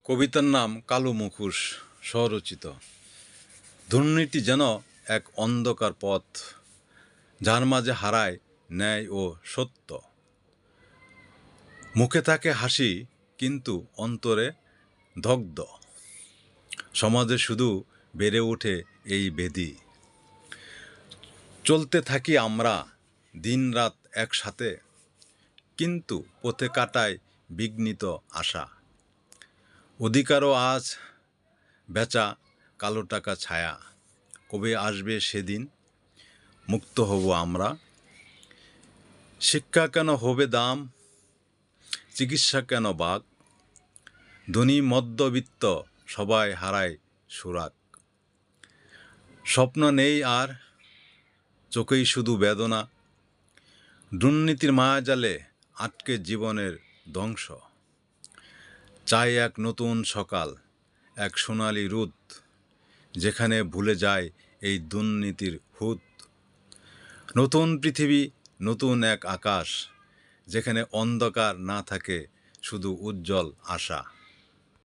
কবিতার নাম কালো মুখোশ, স্বরচিত। দুর্নীতি যেন এক অন্ধকার পথ, যার মাঝে হারায় ন্যায় ও সত্য। মুখে থাকে হাসি, কিন্তু অন্তরে দগ্ধ। সমাজে শুধু বেড়ে ওঠে এই বেদি। চলতে থাকি আমরা দিনরাত একসাথে, কিন্তু পথে কাটায় বিঘ্নিত আশা। অধিকারও আজ বেচা কালো টাকা ছায়া। কবে আসবে সেদিন, মুক্ত হব আমরা? শিক্ষা কেন হবে দাম, চিকিৎসা কেন বাক? ধনী মধ্যবিত্ত সবাই হারায় সুরাক। স্বপ্ন নেই আর, চোখেই শুধু বেদনা। দুর্নীতির মায়াজালে আটকে জীবনের ধ্বংস। চাই এক নতুন সকাল, এক সোনালি রোদ, যেখানে ভুলে যায় এই দুর্নীতির হুদ। নতুন পৃথিবী, নতুন এক আকাশ, যেখানে অন্ধকার না থাকে, শুধু উজ্জ্বল আশা।